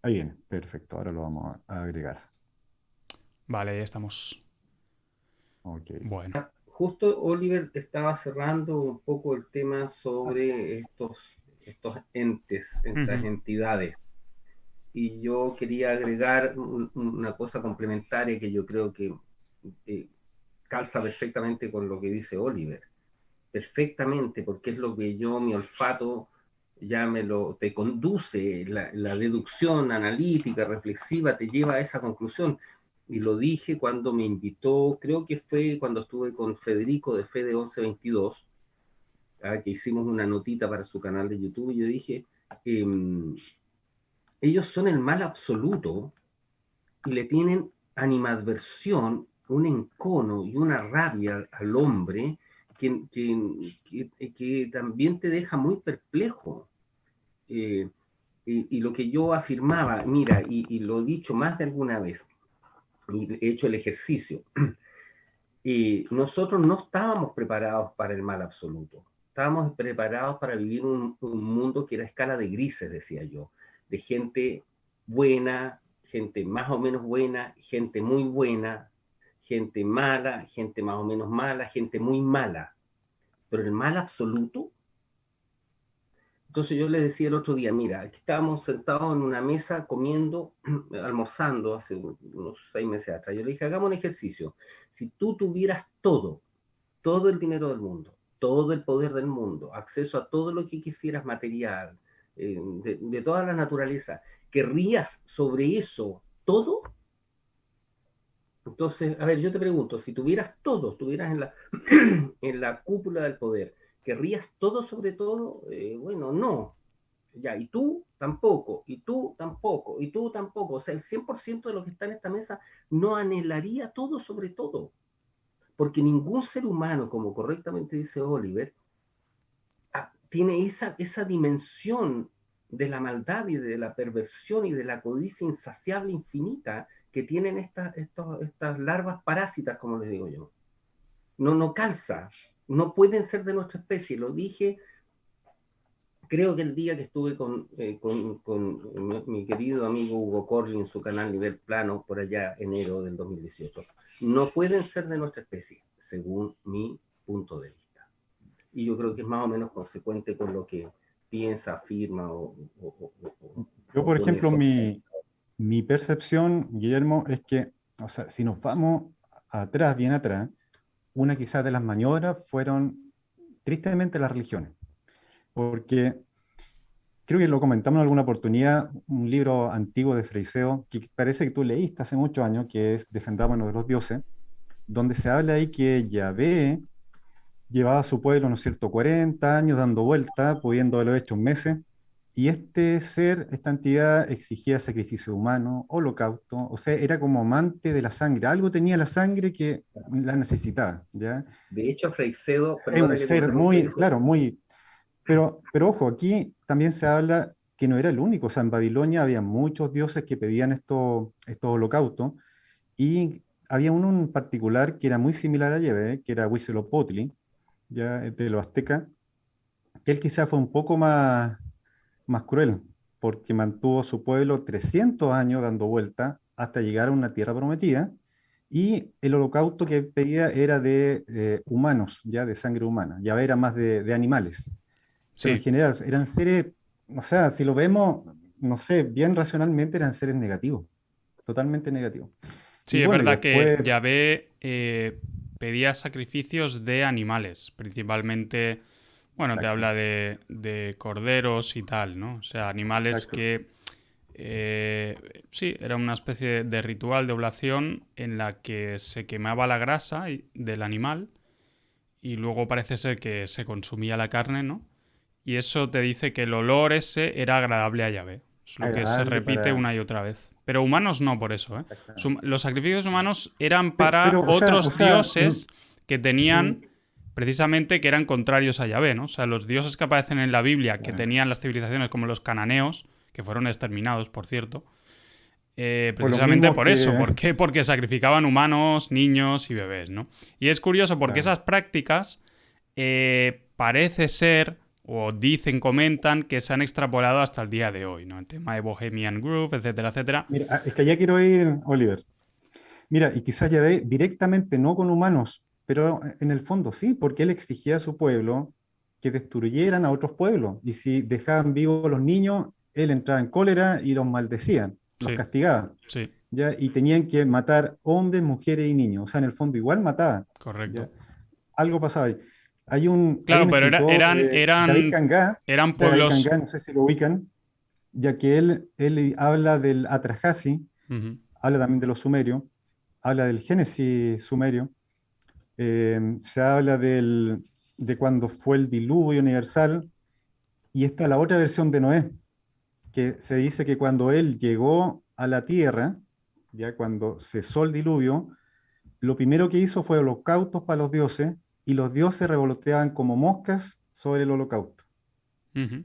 Ahí viene, perfecto, ahora lo vamos a agregar. Vale, ya estamos. Ok. Bueno. Justo Oliver estaba cerrando un poco el tema sobre estos entes, estas Ujú. entidades. Y yo quería agregar una cosa complementaria que yo creo que eh, calza perfectamente con lo que dice Oliver. Perfectamente, porque es lo que yo, mi olfato, ya te conduce, la deducción analítica, reflexiva, te lleva a esa conclusión. Y lo dije cuando me invitó, creo que fue cuando estuve con Federico de Fede 1122, que hicimos una notita para su canal de YouTube, y yo dije, eh, ellos son el mal absoluto y le tienen animadversión, un encono y una rabia al hombre que también te deja muy perplejo. Eh, y lo que yo afirmaba, mira, y lo he dicho más de alguna vez, y he hecho el ejercicio, nosotros no estábamos preparados para el mal absoluto, estábamos preparados para vivir un mundo que era a escala de grises, decía yo, de gente buena, gente más o menos buena, gente muy buena, gente mala, gente más o menos mala, gente muy mala. Pero el mal absoluto. Entonces yo le decía el otro día, mira, aquí estábamos sentados en una mesa comiendo, almorzando hace unos 6 meses atrás. Yo le dije, hagamos un ejercicio. Si tú tuvieras todo el dinero del mundo, todo el poder del mundo, acceso a todo lo que quisieras material, de toda la naturaleza, ¿querrías sobre eso todo? Entonces, a ver, yo te pregunto, si tuvieras todo, estuvieras en la cúpula del poder, ¿querrías todo sobre todo? Bueno, no. Ya, y tú tampoco, y tú tampoco, y tú tampoco. O sea, el 100% de lo que está en esta mesa no anhelaría todo sobre todo. Porque ningún ser humano, como correctamente dice Oliver, tiene esa dimensión de la maldad y de la perversión y de la codicia insaciable infinita que tienen estas larvas parásitas, como les digo yo. No, no calza, no pueden ser de nuestra especie. Lo dije, creo que el día que estuve con mi querido amigo Hugo Corley en su canal Nivel Plano, por allá enero del 2018. No pueden ser de nuestra especie, según mi punto de vista. Y yo creo que es más o menos consecuente con lo que piensa, afirma Yo, o por pone ejemplo, sobre la mi percepción, Guillermo, es que, o sea, si nos vamos atrás, bien atrás, una quizás de las maniobras fueron tristemente las religiones, porque creo que lo comentamos en alguna oportunidad, un libro antiguo de Freiseo, que parece que tú leíste hace muchos años, que es Defendámonos de los dioses, donde se habla ahí que Yahvé llevaba a su pueblo, ¿no es cierto?, 40 años dando vuelta, pudiendo haberlo hecho en meses, y este ser, esta entidad exigía sacrificio humano, holocausto, o sea, era como amante de la sangre, algo tenía la sangre que la necesitaba, ¿ya? De hecho, Freixedo, Es un perdona que te ser interrumpa, muy, dice, claro, muy, pero ojo, aquí también se habla que no era el único, o sea, en Babilonia había muchos dioses que pedían estos holocaustos, y había uno en particular que era muy similar a Yahvé, que era Huitzilopochtli, ya de los aztecas, que él quizás fue un poco más cruel, porque mantuvo a su pueblo 300 años dando vuelta hasta llegar a una tierra prometida, y el holocausto que pedía era de humanos, ya de sangre humana, ya era más de animales, pero en Sí, general eran seres, o sea, si lo vemos, no sé, bien racionalmente eran seres negativos, totalmente negativos. Y sí, es bueno, y verdad que después, Yahvé pedía sacrificios de animales, principalmente, bueno, te exacto, habla de corderos y tal, ¿no? O sea, animales exacto, que sí, era una especie de ritual de oblación en la que se quemaba la grasa del animal y luego parece ser que se consumía la carne, ¿no? Y eso te dice que el olor ese era agradable a Yahvé. Es lo que se agradable repite para... una y otra vez. Pero humanos no por eso, ¿eh? Exactamente. Los sacrificios humanos eran para O otros sea, dioses que tenían sí, precisamente que eran contrarios a Yahvé, ¿no? O sea, los dioses que aparecen en la Biblia que claro. tenían las civilizaciones como los cananeos, que fueron exterminados, por cierto, Por los precisamente mismos por eso. que, ¿Por qué? Porque sacrificaban humanos, niños y bebés, ¿no? Y es curioso porque claro, esas prácticas parece ser, o dicen, comentan que se han extrapolado hasta el día de hoy, ¿no? El tema de Bohemian Groove, etcétera, etcétera. Mira, es que allá quiero ir, Oliver. Mira, y quizás ya ve directamente, no con humanos, pero en el fondo sí, porque él exigía a su pueblo que destruyeran a otros pueblos. Y si dejaban vivos a los niños, él entraba en cólera y los maldecían, los Sí, castigaba. sí, ¿Ya? Y tenían que matar hombres, mujeres y niños. O sea, en el fondo igual mataban. ¿Ya? correcto. Algo pasaba ahí. Hay un Claro, pero escritor, eran David pueblos. Kangá, no sé si lo ubican, ya que él habla del Atrahasis, Ujú, habla también de los sumerios, habla del Génesis sumerio, se habla de cuando fue el diluvio universal, y está la otra versión de Noé, que se dice que cuando él llegó a la tierra, ya cuando cesó el diluvio, lo primero que hizo fue holocaustos para los dioses, y los dioses revoloteaban como moscas sobre el holocausto. ujú.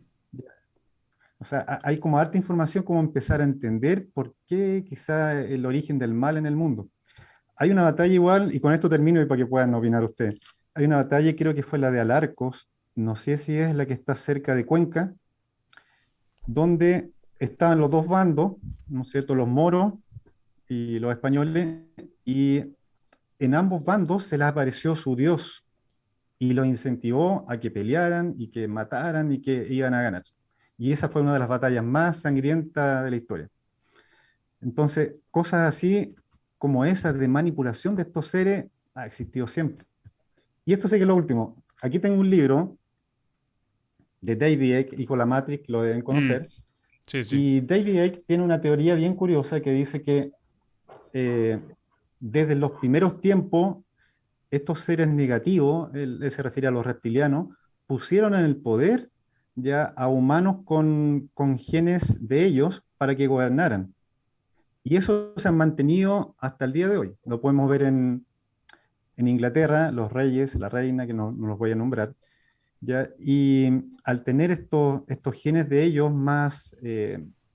O sea, hay como harta información como empezar a entender por qué quizá el origen del mal en el mundo. Hay una batalla igual, y con esto termino y para que puedan opinar ustedes. Hay una batalla, creo que fue la de Alarcos, no sé si es la que está cerca de Cuenca, donde estaban los dos bandos, ¿no es cierto?, los moros y los españoles, y en ambos bandos se les apareció su dios y los incentivó a que pelearan y que mataran y que iban a ganar. Y esa fue una de las batallas más sangrientas de la historia. Entonces, cosas así como esas de manipulación de estos seres ha existido siempre. Y esto sí que es lo último. Aquí tengo un libro de David Icke, Hijo de la Matrix, lo deben Mm, conocer. sí, sí. Y David Icke tiene una teoría bien curiosa que dice que eh, desde los primeros tiempos, estos seres negativos, él se refiere a los reptilianos, pusieron en el poder ya a humanos con genes de ellos para que gobernaran. Y eso se ha mantenido hasta el día de hoy. Lo podemos ver en Inglaterra, los reyes, la reina, que no los voy a nombrar, ¿ya? Y al tener estos genes de ellos más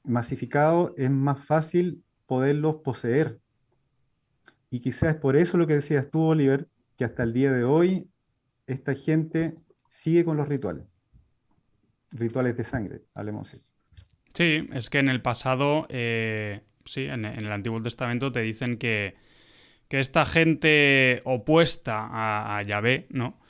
masificados, es más fácil poderlos poseer. Y quizás es por eso lo que decías tú, Oliver, que hasta el día de hoy esta gente sigue con los rituales de sangre, hablemos así. Sí, es que en el pasado, sí, en el Antiguo Testamento te dicen que esta gente opuesta a Yahvé, ¿no?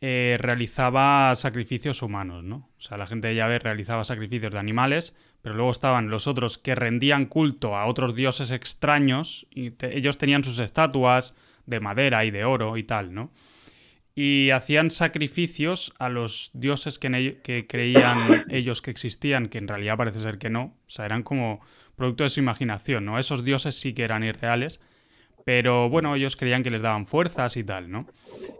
Realizaba sacrificios humanos, ¿no? O sea, la gente de Yahvé realizaba sacrificios de animales, pero luego estaban los otros que rendían culto a otros dioses extraños y ellos tenían sus estatuas de madera y de oro y tal, ¿no? Y hacían sacrificios a los dioses que creían ellos que existían, que en realidad parece ser que no. O sea, eran como producto de su imaginación, ¿no? Esos dioses sí que eran irreales, pero bueno, ellos creían que les daban fuerzas y tal, ¿no?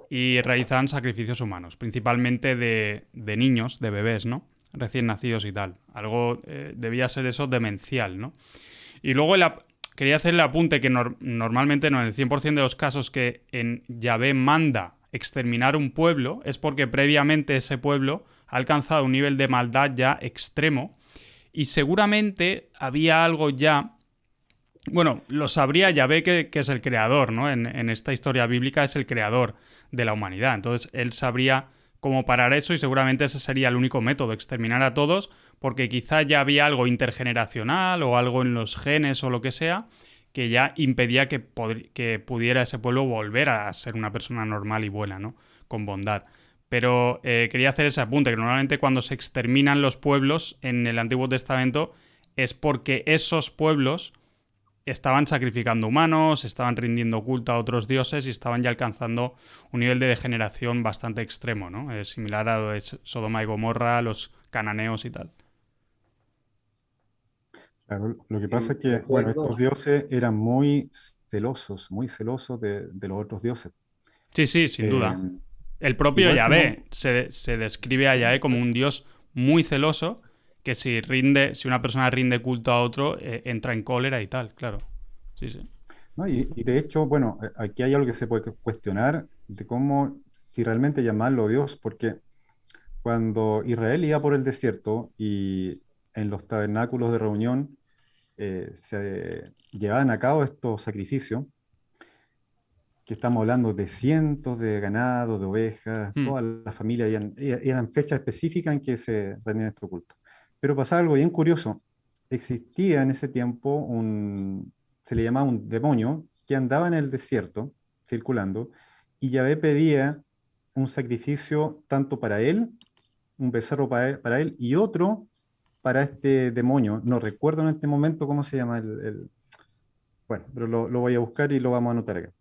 Y realizaban sacrificios humanos, principalmente de niños, de bebés, ¿no? Recién nacidos y tal. Algo debía ser eso demencial, ¿no? Y luego quería hacer el apunte que normalmente no, en el 100% de los casos que en Yahvé manda exterminar un pueblo es porque previamente ese pueblo ha alcanzado un nivel de maldad ya extremo y seguramente había algo ya. Bueno, lo sabría Yahvé que es el creador, ¿no? En esta historia bíblica es el creador de la humanidad. Entonces él sabría cómo parar eso y seguramente ese sería el único método, exterminar a todos, porque quizá ya había algo intergeneracional o algo en los genes o lo que sea que ya impedía que pudiera ese pueblo volver a ser una persona normal y buena, ¿no? Con bondad. Pero quería hacer ese apunte, que normalmente cuando se exterminan los pueblos en el Antiguo Testamento es porque esos pueblos estaban sacrificando humanos, estaban rindiendo culto a otros dioses y estaban ya alcanzando un nivel de degeneración bastante extremo, ¿no? Es similar a lo de Sodoma y Gomorra, los cananeos y tal. Claro, lo que pasa es que, bueno, Recuerdo, estos dioses eran muy celosos de los otros dioses. Sí, sí, sin Eh, duda. El propio igual si no, Yahvé se describe a Yahvé sí, como un dios muy celoso que si una persona rinde culto a otro, entra en cólera y tal, claro. Sí, sí. ¿no? Y de hecho, bueno, aquí hay algo que se puede cuestionar de cómo, si realmente llamarlo Dios, porque cuando Israel iba por el desierto y en los tabernáculos de reunión se llevaban a cabo estos sacrificios, que estamos hablando de cientos de ganados, de ovejas, Mm. todas las familias, eran fechas específicas en que se rendían estos cultos. Pero pasaba algo bien curioso. Existía en ese tiempo se le llamaba un demonio que andaba en el desierto, circulando, y Yahvé pedía un sacrificio tanto para él, un becerro para él, y otro para este demonio. No recuerdo en este momento cómo se llama bueno, pero lo voy a buscar y lo vamos a anotar acá.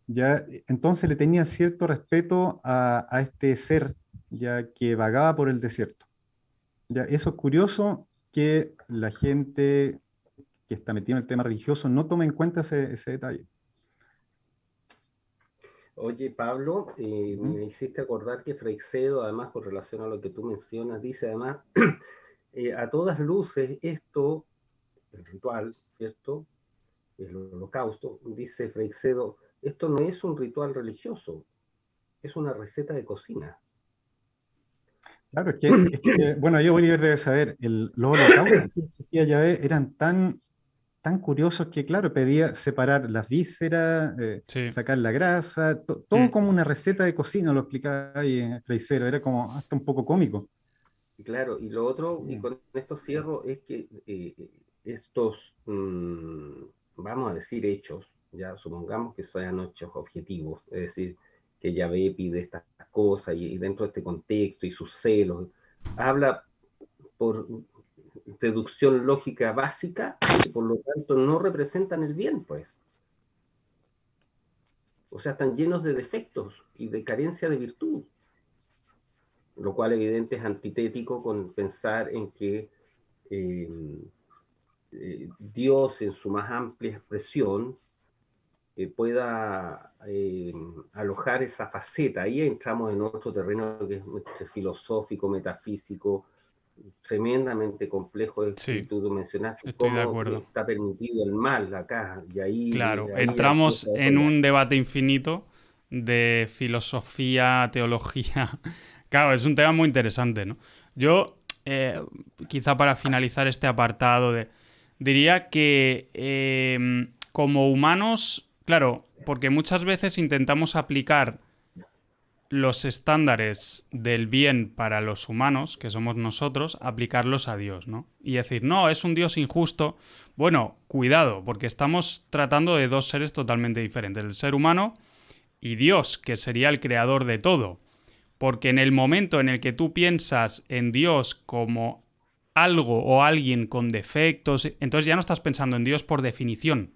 Ya, entonces le tenía cierto respeto a este ser ya que vagaba por el desierto. Ya, eso es curioso que la gente que está metida en el tema religioso no toma en cuenta ese detalle. Oye, Pablo, Ujú. me hiciste acordar que Freixedo, además, con relación a lo que tú mencionas, dice además, a todas luces, esto, el ritual, ¿cierto? El holocausto, dice Freixedo, esto no es un ritual religioso, es una receta de cocina. Claro, bueno, yo Oliver debe saber, los holocaustos que exigía Yahvé eran tan curiosos que, claro, pedía separar las vísceras, Sí. sacar la grasa, todo Mm. como una receta de cocina, lo explicaba ahí Freicero, era como hasta un poco cómico. Claro, y lo otro, y Sí. con esto cierro, es que estos, vamos a decir, hechos, ya supongamos que sean hechos objetivos, es decir, que Yahvé pide estas cosas y dentro de este contexto y sus celos, habla por deducción lógica básica que por lo tanto no representan el bien, pues. O sea, están llenos de defectos y de carencia de virtud, lo cual evidente es antitético con pensar en que eh, Dios en su más amplia expresión pueda alojar esa faceta. Ahí entramos en otro terreno que es filosófico, metafísico, tremendamente complejo, que Sí, tú mencionaste, estoy de cómo acuerdo. está permitido el mal acá, y Claro, ahí empieza entramos otro en lado. un debate infinito de filosofía, teología. Claro, es un tema muy interesante, ¿no? Yo, quizá para finalizar este apartado, diría que como humanos, claro, porque muchas veces intentamos aplicar los estándares del bien para los humanos, que somos nosotros, aplicarlos a Dios, ¿no? Y decir, no, es un Dios injusto. Bueno, cuidado, porque estamos tratando de dos seres totalmente diferentes, el ser humano y Dios, que sería el creador de todo. Porque en el momento en el que tú piensas en Dios como algo o alguien con defectos, entonces ya no estás pensando en Dios por definición.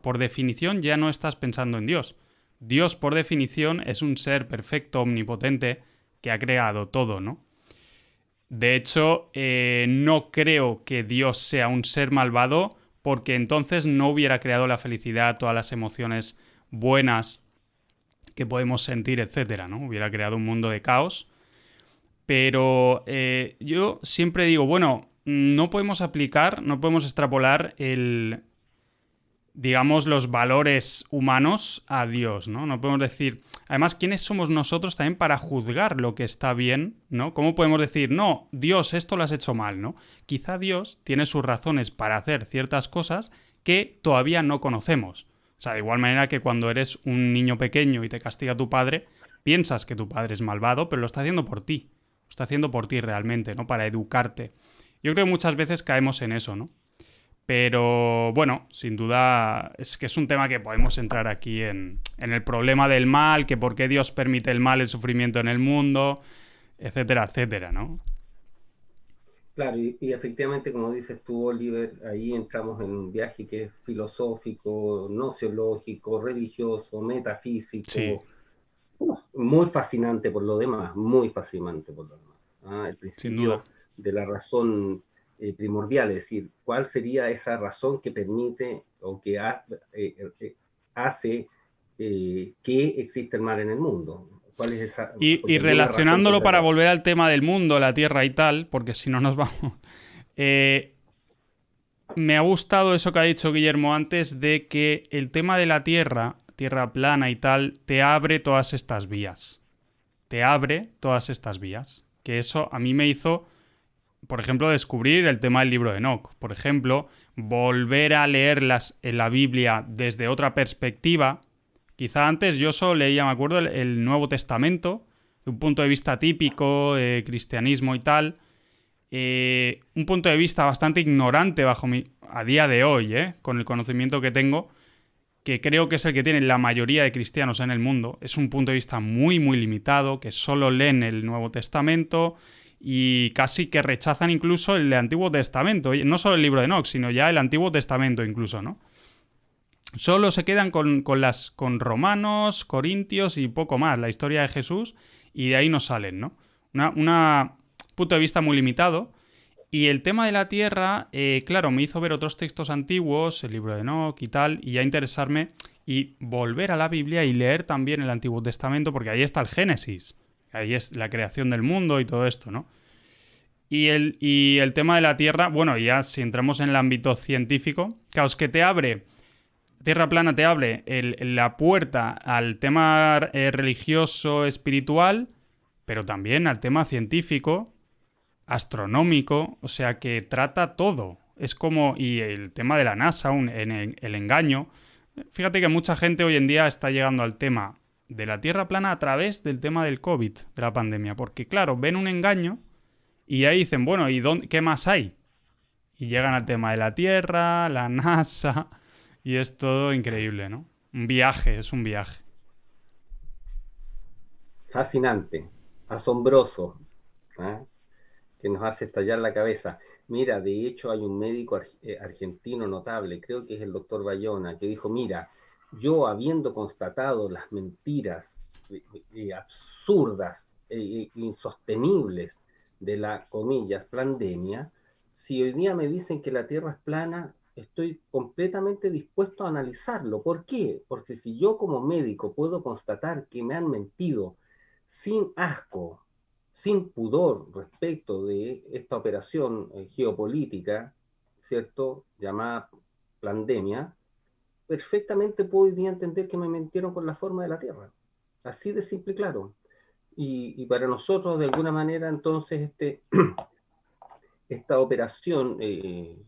Por definición ya no estás pensando en Dios. Dios, por definición, es un ser perfecto, omnipotente, que ha creado todo, ¿no? De hecho, no creo que Dios sea un ser malvado, porque entonces no hubiera creado la felicidad, todas las emociones buenas que podemos sentir, etcétera, ¿no? Hubiera creado un mundo de caos. Pero yo siempre digo, bueno, no podemos aplicar, no podemos extrapolar digamos, los valores humanos a Dios, ¿no? No podemos decir... Además, ¿quiénes somos nosotros también para juzgar lo que está bien, ¿no? ¿Cómo podemos decir, no, Dios, esto lo has hecho mal, ¿no? Quizá Dios tiene sus razones para hacer ciertas cosas que todavía no conocemos. O sea, de igual manera que cuando eres un niño pequeño y te castiga tu padre, piensas que tu padre es malvado, pero lo está haciendo por ti. Lo está haciendo por ti realmente, ¿no? Para educarte. Yo creo que muchas veces caemos en eso, ¿no? Pero bueno, sin duda es que es un tema que podemos entrar aquí en el problema del mal, que por qué Dios permite el mal, el sufrimiento en el mundo, etcétera, etcétera, ¿no? Claro, y efectivamente, como dices tú, Oliver, ahí entramos en un viaje que es filosófico, nociológico, religioso, Sí, metafísico, muy fascinante por lo demás, muy fascinante por lo demás. El sin duda. principio de la razón primordial, es decir, cuál sería esa razón que permite o que hace que exista el mal en el mundo. ¿Cuál es esa? Y Porque alguna razón relacionándolo tendrá que para haber. volver al tema del mundo, la Tierra y tal, porque si no nos vamos... Eh, me ha gustado eso que ha dicho Guillermo antes de que el tema de la Tierra, Tierra plana y tal, te abre todas estas vías. Te abre todas estas vías. Que eso a mí me hizo, por ejemplo, descubrir el tema del libro de Enoch. Por ejemplo, volver a leerlas en la Biblia desde otra perspectiva, Quizá antes yo solo leía, me acuerdo, el Nuevo Testamento, de un punto de vista típico, cristianismo y tal. Un punto de vista bastante ignorante a día de hoy, con el conocimiento que tengo, que creo que es el que tienen la mayoría de cristianos en el mundo. Es un punto de vista muy, muy limitado, que solo leen el Nuevo Testamento y casi que rechazan incluso el Antiguo Testamento. No solo el libro de Enoch, sino ya el Antiguo Testamento incluso, ¿no? Solo se quedan con Romanos, Corintios y poco más, la historia de Jesús, y de ahí no salen, ¿no? Una punto de vista muy limitado. Y el tema de la tierra, claro, me hizo ver otros textos antiguos, el libro de Enoch y tal, y ya interesarme y volver a la Biblia y leer también el Antiguo Testamento, porque ahí está el Génesis, ahí es la creación del mundo y todo esto, ¿no? Y el tema de la tierra, bueno, ya si entramos en el ámbito científico, claro, es que te abre, Tierra plana te abre la puerta al tema religioso, espiritual, pero también al tema científico, astronómico, o sea que trata todo. Es como, y el tema de la NASA, el engaño. Fíjate que mucha gente hoy en día está llegando al tema de la Tierra plana a través del tema del COVID, de la pandemia, porque claro, ven un engaño y ahí dicen, bueno, ¿y qué más hay? Y llegan al tema de la Tierra, la NASA, y es todo increíble, ¿no? Un viaje, es un viaje. Fascinante, asombroso, ¿eh? Que nos hace estallar la cabeza. Mira, de hecho hay un médico argentino notable, creo que es el doctor Bayona, que dijo, mira, yo habiendo constatado las mentiras absurdas e insostenibles de la, comillas, pandemia, si hoy día me dicen que la Tierra es plana, estoy completamente dispuesto a analizarlo. ¿Por qué? Porque si yo como médico puedo constatar que me han mentido sin asco, sin pudor respecto de esta operación geopolítica, ¿cierto?, llamada pandemia, perfectamente puedo hoy día entender que me mintieron con la forma de la Tierra. Así de simple y claro. Y para nosotros, de alguna manera, entonces, esta operación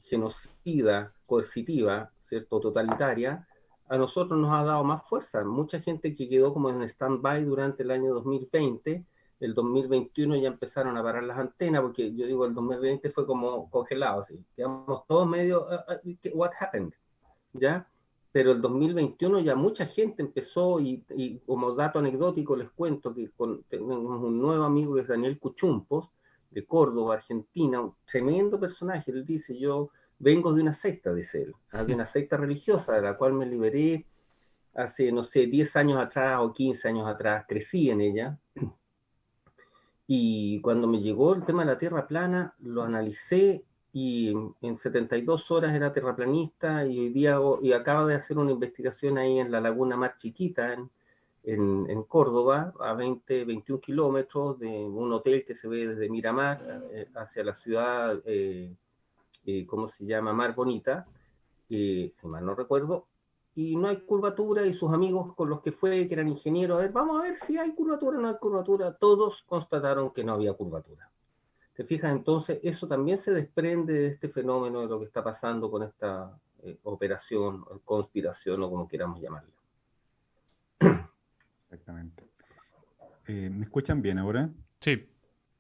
genocida, coercitiva, ¿cierto?, totalitaria, a nosotros nos ha dado más fuerza. Mucha gente que quedó como en stand-by durante el año 2020, el 2021 ya empezaron a parar las antenas, porque yo digo, el 2020 fue como congelado, así. Quedamos todos medio, what happened? ¿Ya? Pero el 2021 ya mucha gente empezó, y como dato anecdótico les cuento que tenemos un nuevo amigo que es Daniel Cuchumpos, de Córdoba, Argentina, un tremendo personaje. Él dice, yo vengo de una secta, dice él, de una secta religiosa de la cual me liberé hace, no sé, 10 años atrás o 15 años atrás, crecí en ella, y cuando me llegó el tema de la Tierra plana, lo analicé y en 72 horas era terraplanista, y hoy día y acaba de hacer una investigación ahí en la Laguna Mar Chiquita, en Córdoba, a 21 kilómetros de un hotel que se ve desde Miramar hacia la ciudad, ¿cómo se llama? Mar Bonita, si mal no recuerdo, y no hay curvatura, y sus amigos con los que fue, que eran ingenieros, a ver, vamos a ver si hay curvatura o no hay curvatura, todos constataron que no había curvatura. ¿Te fijas? Entonces, eso también se desprende de este fenómeno, de lo que está pasando con esta operación, conspiración o como queramos llamarla. Exactamente. ¿Me escuchan bien ahora? Sí.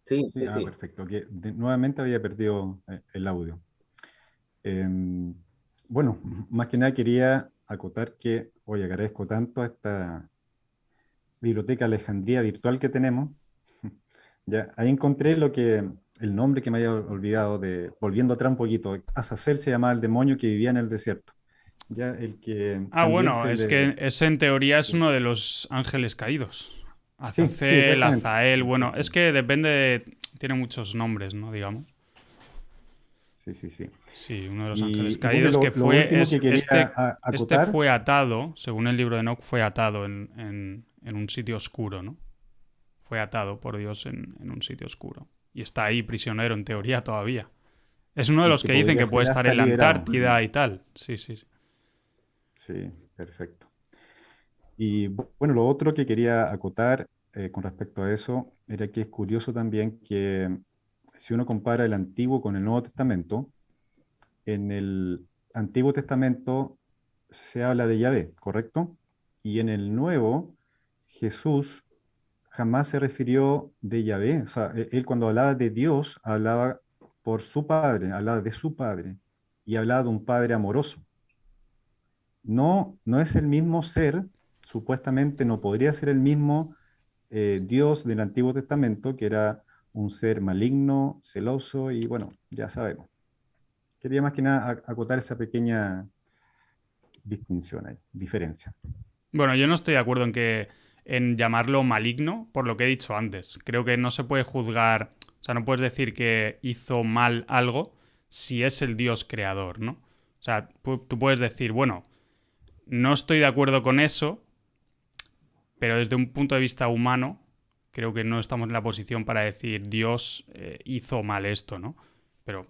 Sí, Sí, sí, sí. perfecto. Que nuevamente había perdido el audio. Bueno, más que nada quería acotar que hoy agradezco tanto a esta biblioteca Alejandría virtual que tenemos. Ya, ahí encontré el nombre que me había olvidado, de, volviendo atrás un poquito, Azazel se llamaba el demonio que vivía en el desierto. Ya, el que Ah, también bueno, se es le... que ese en teoría es uno de los ángeles caídos. Sí, sí, Azazel, exactamente. Azael, bueno, es Exactamente. que depende, tiene muchos nombres, ¿no? Digamos. Sí, sí, sí. Sí, uno de los ángeles Bueno, caídos que lo fue, último que quería este acotar, fue atado, según el libro de Enoch, fue atado en un sitio oscuro, ¿no? Fue atado por Dios en un sitio oscuro. Y está ahí prisionero, en teoría, todavía. Es uno de y los que que dicen podría que puede ser estar hasta en la liberado. Antártida y tal. Sí, sí, sí. Sí, perfecto. Y bueno, lo otro que quería acotar con respecto a eso era que es curioso también que si uno compara el Antiguo con el Nuevo Testamento, en el Antiguo Testamento se habla de Yahvé, ¿correcto? Y en el Nuevo, Jesús jamás se refirió de Yahvé. O sea, él cuando hablaba de Dios, hablaba por su Padre, hablaba de su Padre y hablaba de un Padre amoroso. No, no es el mismo ser, supuestamente no podría ser el mismo Dios del Antiguo Testamento, que era un ser maligno, celoso y bueno, ya sabemos. Quería más que nada acotar esa pequeña distinción ahí, diferencia. Bueno, yo no estoy de acuerdo en llamarlo maligno, por lo que he dicho antes. Creo que no se puede juzgar, o sea, no puedes decir que hizo mal algo si es el Dios creador, ¿no? O sea, tú puedes decir, bueno, no estoy de acuerdo con eso, pero desde un punto de vista humano, creo que no estamos en la posición para decir Dios hizo mal esto, ¿no? Pero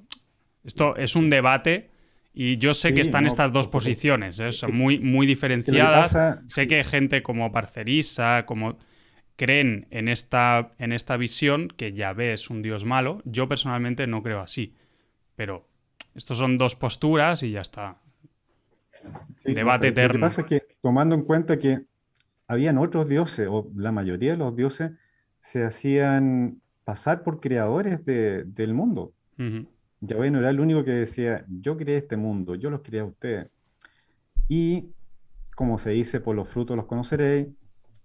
esto es un debate y yo sé que Sí, están no, estas dos por supuesto. posiciones, ¿eh? O sea, Es muy que lo que diferenciadas. pasa, Sé que sí, hay gente como Parcerisa, como creen en esta visión que Yahvé es un dios malo. Yo personalmente no creo así. Pero estos son dos posturas y ya está. sí, Debate lo que eterno. pasa es que tomando en cuenta que habían otros dioses, o la mayoría de los dioses se hacían pasar por creadores del mundo. Ujú. Yahvé no era el único que decía, yo creé este mundo, yo los creé a ustedes. Y como se dice, por los frutos los conoceréis,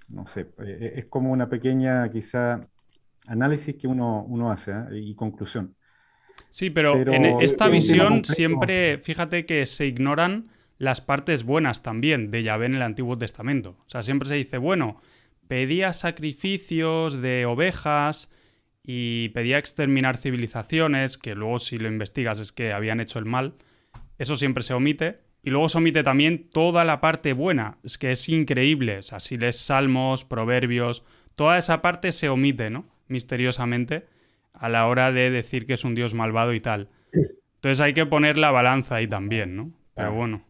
no sé, es como una pequeña quizá análisis que uno hace, ¿eh? Y conclusión. Sí, pero en Pero esta es un tema visión complejo. siempre, fíjate que se ignoran las partes buenas también de Yahvé en el Antiguo Testamento. O sea, siempre se dice, bueno, pedía sacrificios de ovejas y pedía exterminar civilizaciones, que luego si lo investigas es que habían hecho el mal. Eso siempre se omite. Y luego se omite también toda la parte buena. Es que es increíble. O sea, si lees Salmos, Proverbios, toda esa parte se omite, ¿no? Misteriosamente, a la hora de decir que es un dios malvado y tal. Entonces hay que poner la balanza ahí también, ¿no? Pero Claro, bueno.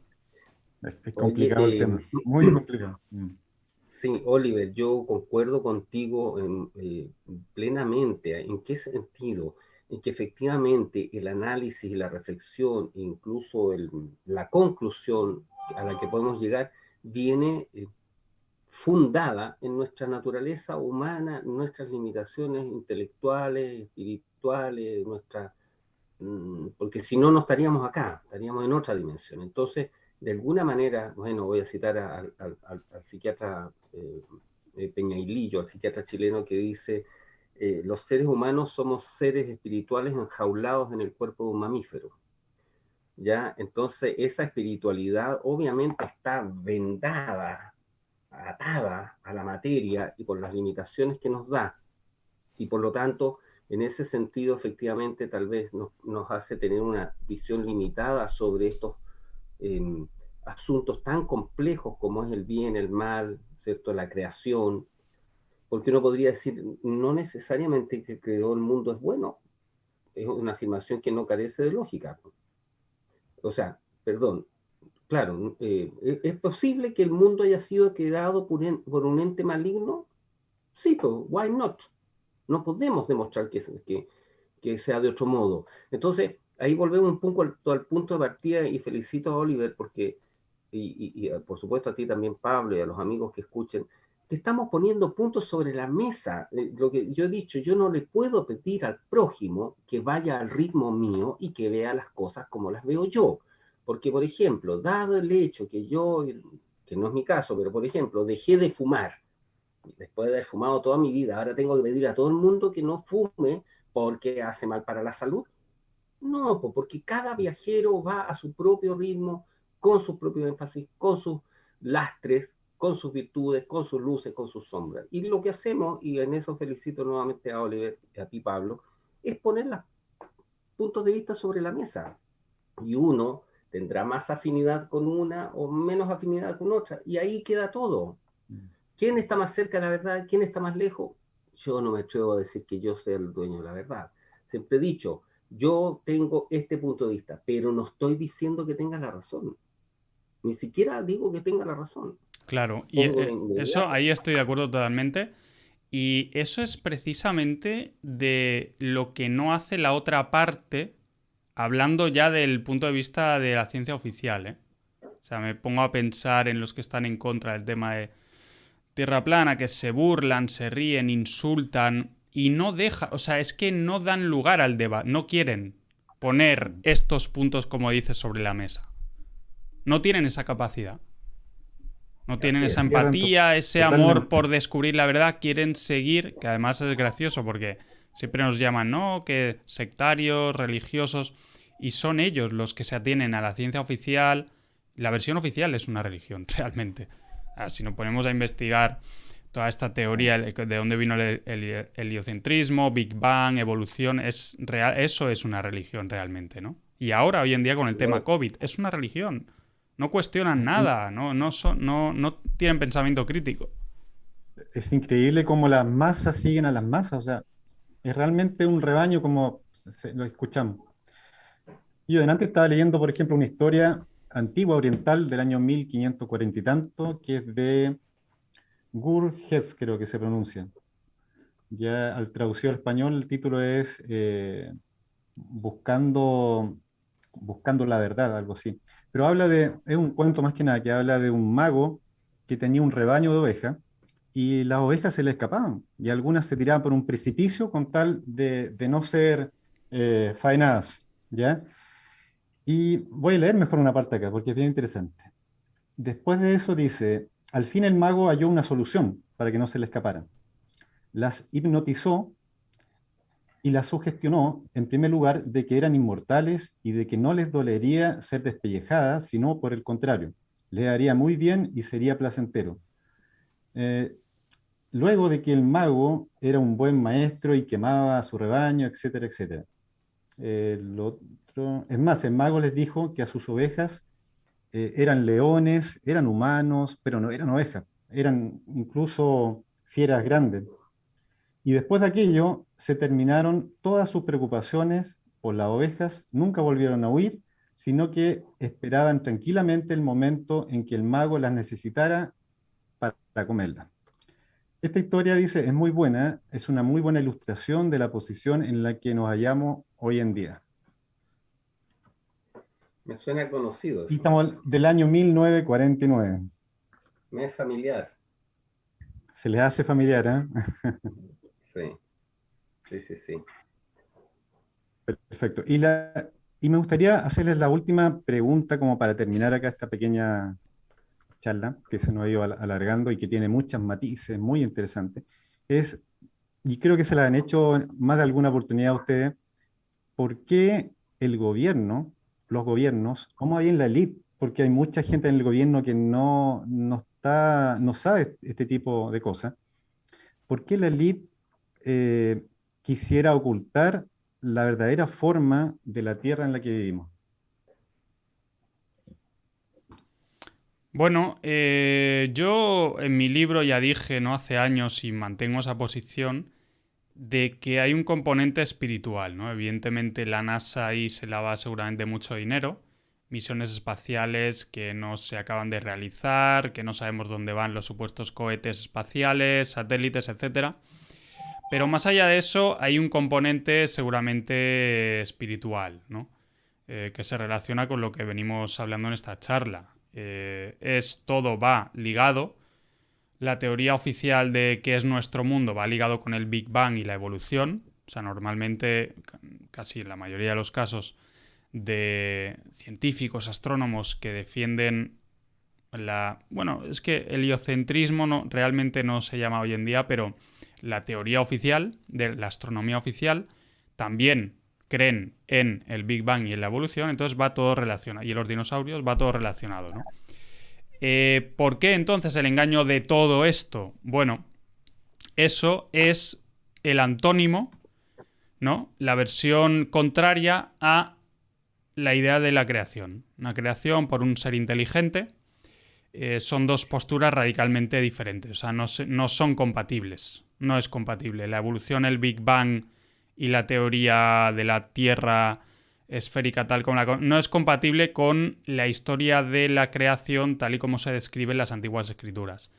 es Oye, complicado el tema, muy complicado. Mm. sí, Oliver, yo concuerdo contigo plenamente. ¿En qué sentido? En que efectivamente el análisis y la reflexión, incluso la conclusión a la que podemos llegar, viene fundada en nuestra naturaleza humana, nuestras limitaciones intelectuales, espirituales, porque si no, no estaríamos acá, estaríamos en otra dimensión. Entonces, de alguna manera, bueno, voy a citar al psiquiatra Peñailillo, al psiquiatra chileno, que dice, los seres humanos somos seres espirituales enjaulados en el cuerpo de un mamífero. ¿Ya? Entonces, esa espiritualidad obviamente está vendada, atada a la materia y por las limitaciones que nos da. Y por lo tanto, en ese sentido, efectivamente, tal vez nos hace tener una visión limitada sobre estos eh, asuntos tan complejos como es el bien, el mal, ¿cierto? La creación, porque uno podría decir, no necesariamente que creó el mundo es bueno, es una afirmación que no carece de lógica. O sea, perdón, claro, ¿es posible que el mundo haya sido creado por un ente maligno? Sí, pues, why not? No podemos demostrar que sea de otro modo. Entonces, ahí volvemos un poco al punto de partida y felicito a Oliver porque, y por supuesto a ti también, Pablo, y a los amigos que escuchen, que estamos poniendo puntos sobre la mesa. Lo que yo he dicho, yo no le puedo pedir al prójimo que vaya al ritmo mío y que vea las cosas como las veo yo. Porque, por ejemplo, dado el hecho que yo, que no es mi caso, pero por ejemplo, dejé de fumar después de haber fumado toda mi vida, ahora tengo que pedir a todo el mundo que no fume porque hace mal para la salud. No, porque cada viajero va a su propio ritmo, con sus propios énfasis, con sus lastres, con sus virtudes, con sus luces, con sus sombras. Y lo que hacemos, y en eso felicito nuevamente a Oliver y a ti, Pablo, es poner los puntos de vista sobre la mesa. Y uno tendrá más afinidad con una o menos afinidad con otra. Y ahí queda todo. ¿Quién está más cerca de la verdad? ¿Quién está más lejos? Yo no me atrevo a decir que yo sea el dueño de la verdad. Siempre he dicho, yo tengo este punto de vista, pero no estoy diciendo que tenga la razón. Ni siquiera digo que tenga la razón. Claro, y Pongo de eso inmediato. ahí estoy de acuerdo totalmente. Y eso es precisamente de lo que no hace la otra parte, hablando ya del punto de vista de la ciencia oficial, ¿eh? O sea, me pongo a pensar en los que están en contra del tema de tierra plana, que se burlan, se ríen, insultan y no dejan, o sea, es que no dan lugar al debate, no quieren poner estos puntos, como dices, sobre la mesa. No tienen esa capacidad. No tienen esa empatía, ese amor por descubrir la verdad. Quieren seguir, que además es gracioso porque siempre nos llaman, ¿no?, que sectarios, religiosos, y son ellos los que se atienen a la ciencia oficial. La versión oficial es una religión, realmente. Si nos ponemos a investigar toda esta teoría de dónde vino el heliocentrismo, Big Bang, evolución, es real, eso es una religión realmente, ¿no? Y ahora, hoy en día, con el tema COVID, es una religión. No cuestionan nada, no tienen pensamiento crítico. Es increíble cómo las masas siguen a las masas, o sea, es realmente un rebaño como lo escuchamos. Yo delante estaba leyendo, por ejemplo, una historia antigua oriental del año 1540 y tanto, que es de Gurdjieff, creo que se pronuncia. Ya al traducido al español, el título es buscando, buscando la verdad, algo así. Pero es un cuento más que nada, que habla de un mago que tenía un rebaño de ovejas y las ovejas se le escapaban y algunas se tiraban por un precipicio con tal de no ser faenadas, ¿ya? Y voy a leer mejor una parte acá porque es bien interesante. Después de eso dice, al fin el mago halló una solución para que no se le escaparan. Las hipnotizó y las sugestionó, en primer lugar, de que eran inmortales y de que no les dolería ser despellejadas, sino por el contrario, les haría muy bien y sería placentero. Eh, Luego de que el mago era un buen maestro y quemaba a su rebaño, etcétera, etcétera. Es más, el mago les dijo que a sus ovejas eran leones, eran humanos, pero no eran ovejas, eran incluso fieras grandes. Y después de aquello, se terminaron todas sus preocupaciones por las ovejas, nunca volvieron a huir, sino que esperaban tranquilamente el momento en que el mago las necesitara para comerlas. Esta historia, dice, es muy buena, es una muy buena ilustración de la posición en la que nos hallamos hoy en día. Me suena conocido eso. Y estamos del año 1949. Me es familiar. Se les hace familiar, ¿eh? Sí. Perfecto. Y me gustaría hacerles la última pregunta como para terminar acá esta pequeña charla que se nos ha ido alargando y que tiene muchos matices muy interesantes. Y creo que se la han hecho más de alguna oportunidad a ustedes, ¿por qué el gobierno, los gobiernos, cómo hay en la élite? Porque hay mucha gente en el gobierno que no sabe este tipo de cosas. ¿Por qué la élite quisiera ocultar la verdadera forma de la tierra en la que vivimos? Bueno, yo en mi libro ya dije, no hace años, y mantengo esa posición, de que hay un componente espiritual, ¿no? Evidentemente la NASA ahí se lava seguramente mucho dinero, misiones espaciales que no se acaban de realizar, que no sabemos dónde van los supuestos cohetes espaciales, satélites, etc. Pero más allá de eso hay un componente seguramente espiritual, ¿no? Que se relaciona con lo que venimos hablando en esta charla. Todo va ligado. La teoría oficial de qué es nuestro mundo va ligado con el Big Bang y la evolución. O sea, normalmente, casi en la mayoría de los casos, de científicos, astrónomos que defienden Bueno, es que el heliocentrismo realmente no se llama hoy en día, pero la teoría oficial, de la astronomía oficial, también creen en el Big Bang y en la evolución, entonces va todo relacionado. Y en los dinosaurios va todo relacionado, ¿no? ¿Por qué entonces el engaño de todo esto? Bueno, eso es el antónimo, ¿no? La versión contraria a la idea de la creación. Una creación por un ser inteligente. Son dos posturas radicalmente diferentes. O sea, no son compatibles. No es compatible. La evolución, el Big Bang y la teoría de la Tierra esférica tal como no es compatible con la historia de la creación tal y como se describe en las antiguas escrituras.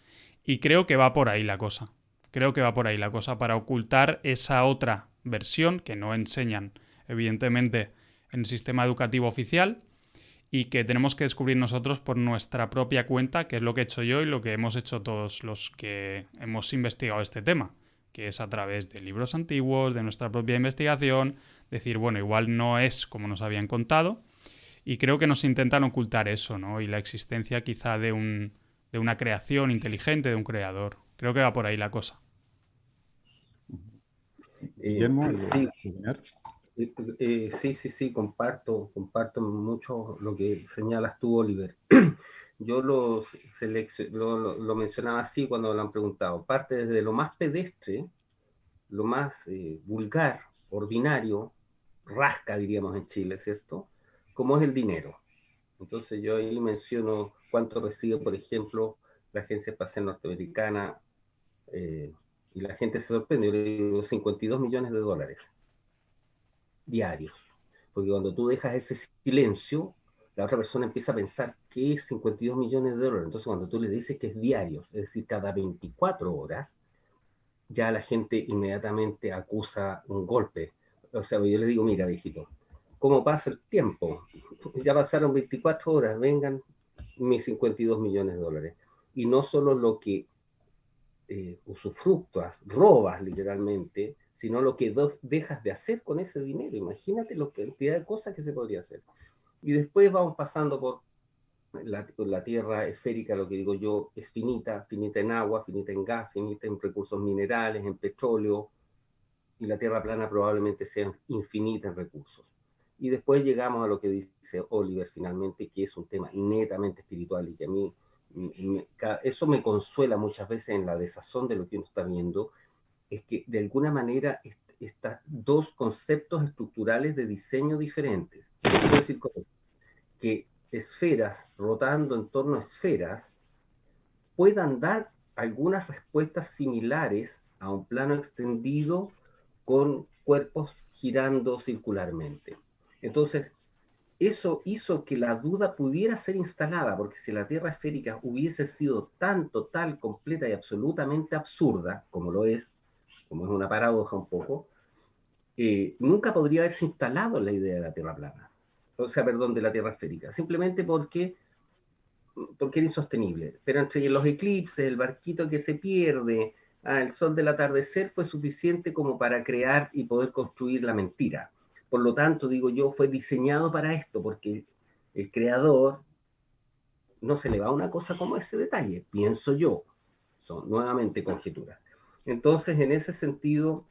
Y creo que va por ahí la cosa. Creo que va por ahí la cosa para ocultar esa otra versión que no enseñan, evidentemente, en el sistema educativo oficial y que tenemos que descubrir nosotros por nuestra propia cuenta, que es lo que he hecho yo y lo que hemos hecho todos los que hemos investigado este tema, que es a través de libros antiguos, de nuestra propia investigación, decir, bueno, igual no es como nos habían contado, y creo que nos intentan ocultar eso, ¿no? Y la existencia quizá de una creación inteligente, de un creador. Creo que va por ahí la cosa. Guillermo, Sí, opinar? sí, comparto mucho lo que señalas tú, Oliver. Yo lo mencionaba así cuando lo han preguntado. Parte desde lo más pedestre, lo más vulgar, ordinario, rasca, diríamos en Chile, ¿cierto? Como es el dinero. Entonces yo ahí menciono cuánto recibe, por ejemplo, la Agencia Espacial Norteamericana, y la gente se sorprende. Yo le digo 52 millones de dólares diarios. Porque cuando tú dejas ese silencio, la otra persona empieza a pensar que es 52 millones de dólares. Entonces, cuando tú le dices que es diarios, es decir, cada 24 horas, ya la gente inmediatamente acusa un golpe. O sea, yo le digo, mira, viejito, ¿cómo pasa el tiempo? Ya pasaron 24 horas, vengan mis 52 millones de dólares. Y no solo lo que usufructuas, robas literalmente, sino lo que dejas de hacer con ese dinero. Imagínate la cantidad de cosas que se podría hacer. Y después vamos pasando por la tierra esférica, lo que digo yo, es finita, finita en agua, finita en gas, finita en recursos minerales, en petróleo, y la tierra plana probablemente sea infinita en recursos. Y después llegamos a lo que dice Oliver finalmente, que es un tema netamente espiritual y que a mí eso me consuela muchas veces en la desazón de lo que uno está viendo, es que de alguna manera estas dos conceptos estructurales de diseño diferentes, quiero decir que esferas rotando en torno a esferas puedan dar algunas respuestas similares a un plano extendido con cuerpos girando circularmente. Entonces, eso hizo que la duda pudiera ser instalada, porque si la Tierra esférica hubiese sido tan total, completa y absolutamente absurda, como lo es, como es una paradoja un poco, nunca podría haberse instalado la idea de la Tierra plana, o sea, perdón, de la Tierra esférica, simplemente porque era insostenible. Pero entre los eclipses, el barquito que se pierde, el sol del atardecer fue suficiente como para crear y poder construir la mentira. Por lo tanto, digo yo, fue diseñado para esto, porque el creador no se le va una cosa como ese detalle, pienso yo. Son nuevamente conjeturas. Entonces, en ese sentido,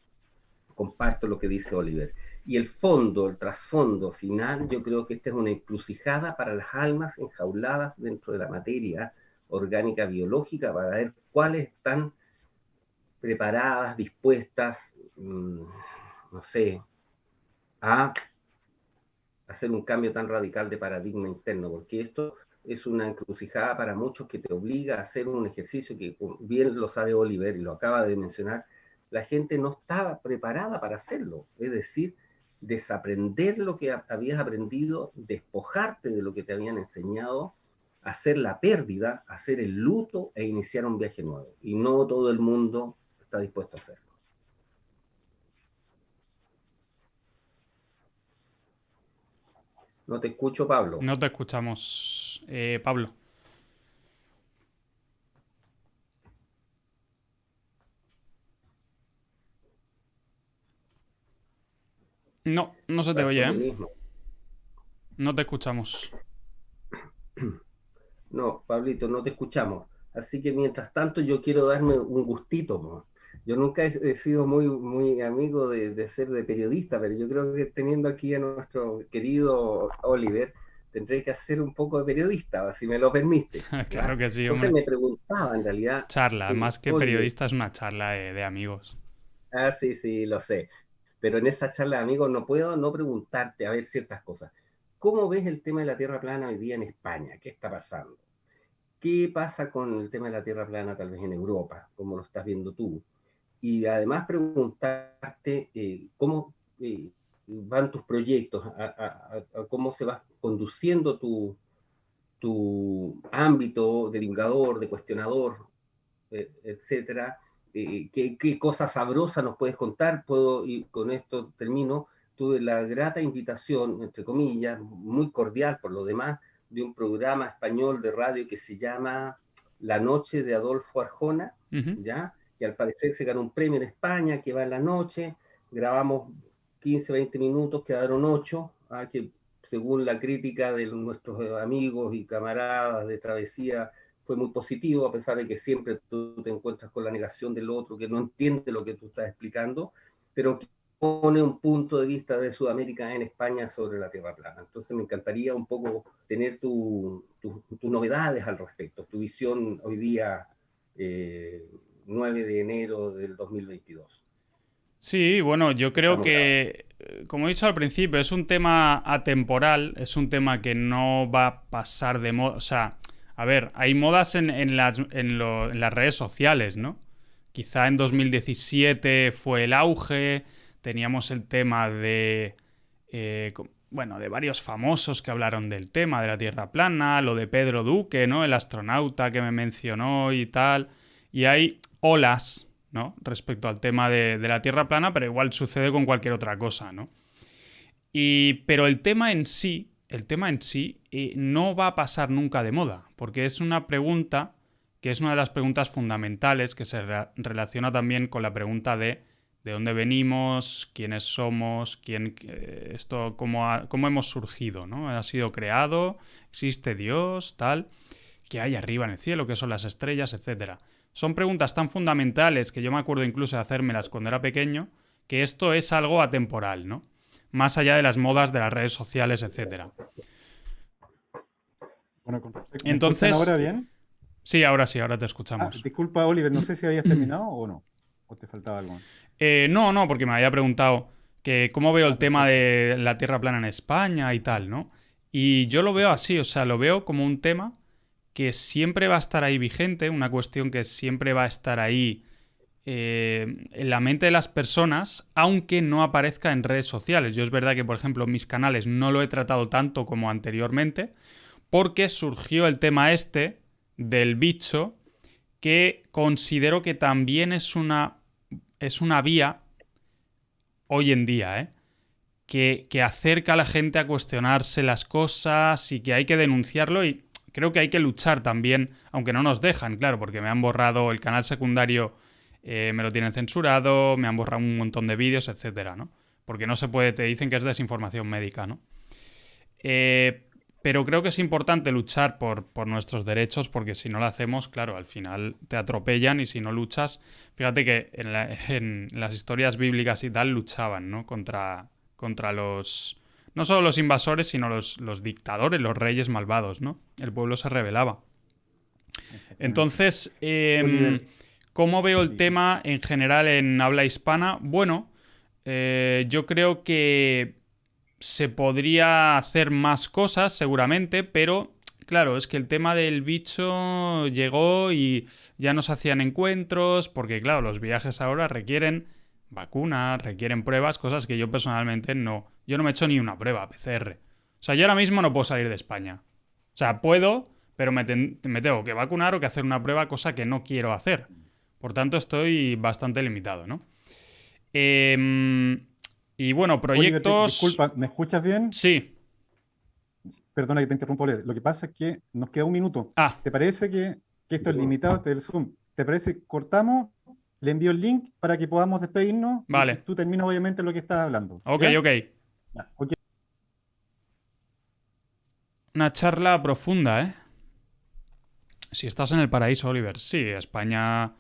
comparto lo que dice Oliver. Y el fondo, el trasfondo final, yo creo que esta es una encrucijada para las almas enjauladas dentro de la materia orgánica biológica para ver cuáles están preparadas, dispuestas, no sé, a hacer un cambio tan radical de paradigma interno, porque esto es una encrucijada para muchos que te obliga a hacer un ejercicio que, bien lo sabe Oliver y lo acaba de mencionar, la gente no estaba preparada para hacerlo. Es decir, desaprender lo que habías aprendido, despojarte de lo que te habían enseñado, hacer la pérdida, hacer el luto e iniciar un viaje nuevo. Y no todo el mundo está dispuesto a hacerlo. No te escucho, Pablo. No te escuchamos, Pablo. No, no se te Pasó oye, lo ¿eh? mismo. No te escuchamos. No, Pablito, no te escuchamos. Así que mientras tanto yo quiero darme un gustito, ¿no? Yo nunca he sido muy amigo de ser de periodista, pero yo creo que teniendo aquí a nuestro querido Oliver, tendré que hacer un poco de periodista, si me lo permite. ¿Ya? Claro que sí, Entonces hombre. me preguntaba en realidad, Charla, más que Oliver, periodista es una charla de amigos. sí, lo sé, pero en esa charla, amigos, no puedo no preguntarte a ver ciertas cosas. ¿Cómo ves el tema de la Tierra plana hoy día en España? ¿Qué está pasando? ¿Qué pasa con el tema de la Tierra plana tal vez en Europa, como lo estás viendo tú? Y además preguntarte cómo van tus proyectos, a cómo se va conduciendo tu ámbito de divulgador, de cuestionador, etcétera. ¿Qué cosas sabrosas nos puedes contar? Y con esto termino. Tuve la grata invitación, entre comillas, muy cordial por lo demás, de un programa español de radio que se llama La Noche de Adolfo Arjona, ¿ya? Que al parecer se ganó un premio en España, que va en la noche, grabamos 15, 20 minutos, quedaron 8, que según la crítica de nuestros amigos y camaradas de Travesía fue muy positivo, a pesar de que siempre tú te encuentras con la negación del otro, que no entiende lo que tú estás explicando, pero que pone un punto de vista de Sudamérica en España sobre la Tierra plana. Entonces me encantaría un poco tener tus novedades al respecto, tu visión hoy día 9 de enero del 2022. Sí, bueno, yo creo Estamos grabando. que, como he dicho al principio, es un tema atemporal, es un tema que no va a pasar de moda. O sea, a ver, hay modas en las redes sociales, ¿no? Quizá en 2017 fue el auge, teníamos el tema de, bueno, de varios famosos que hablaron del tema de la Tierra plana, lo de Pedro Duque, ¿no? El astronauta que me mencionó y tal. Y hay olas, ¿no? Respecto al tema de la Tierra plana, pero igual sucede con cualquier otra cosa, ¿no? Pero el tema en sí no va a pasar nunca de moda, porque es una pregunta que es una de las preguntas fundamentales que se relaciona también con la pregunta de dónde venimos, quiénes somos, cómo hemos surgido, ¿no? ¿Ha sido creado? ¿Existe Dios? Tal. ¿Qué hay arriba en el cielo? ¿Qué son las estrellas? Etcétera. Son preguntas tan fundamentales que yo me acuerdo incluso de hacérmelas cuando era pequeño, que esto es algo atemporal, ¿no? Más allá de las modas de las redes sociales, etcétera. Bueno, ¿me escuchan Entonces, ahora bien? sí, ahora te escuchamos. Disculpa, Oliver, no sé si habías terminado o no, o te faltaba algo. No, porque me había preguntado que cómo veo el tema Perfecto. de la Tierra plana en España y tal, ¿no? Y yo lo veo así, o sea, lo veo como un tema que siempre va a estar ahí vigente, una cuestión que siempre va a estar ahí en la mente de las personas, aunque no aparezca en redes sociales. Yo es verdad que, por ejemplo, en mis canales no lo he tratado tanto como anteriormente, porque surgió el tema este del bicho, que considero que también es una vía, hoy en día, que acerca a la gente a cuestionarse las cosas y que hay que denunciarlo y creo que hay que luchar también, aunque no nos dejan, claro, porque me han borrado el canal secundario, me lo tienen censurado, me han borrado un montón de vídeos, etcétera, ¿no? Porque no se puede, te dicen que es desinformación médica, ¿no? Pero creo que es importante luchar por nuestros derechos porque si no lo hacemos, claro, al final te atropellan y si no luchas, fíjate que en las historias bíblicas y tal luchaban, ¿no? Contra los... No solo los invasores, sino los dictadores, los reyes malvados, ¿no? El pueblo se rebelaba. Exactamente. Entonces, Oliver, ¿cómo veo el sí, tema en general en habla hispana? Bueno, yo creo que se podría hacer más cosas, seguramente, pero claro, es que el tema del bicho llegó y ya no se hacían encuentros, porque claro, los viajes ahora requieren vacunas, requieren pruebas, cosas que yo personalmente no. Yo no me he hecho ni una prueba PCR. O sea, yo ahora mismo no puedo salir de España. O sea, puedo, pero me tengo que vacunar o que hacer una prueba, cosa que no quiero hacer. Por tanto, estoy bastante limitado, ¿no? Y bueno, Oliver, proyectos... disculpa, ¿me escuchas bien? Sí. Perdona que te interrumpa, Oliver. Lo que pasa es que nos queda un minuto. Ah, ¿Te parece que esto es limitado del Zoom? ¿Te parece que cortamos? Le envío el link para que podamos despedirnos y vale. tú terminas obviamente lo que estás hablando. Ok, ¿Ya? ok. Ya, ok. Una charla profunda, ¿eh? Si estás en el paraíso, Oliver. Sí, España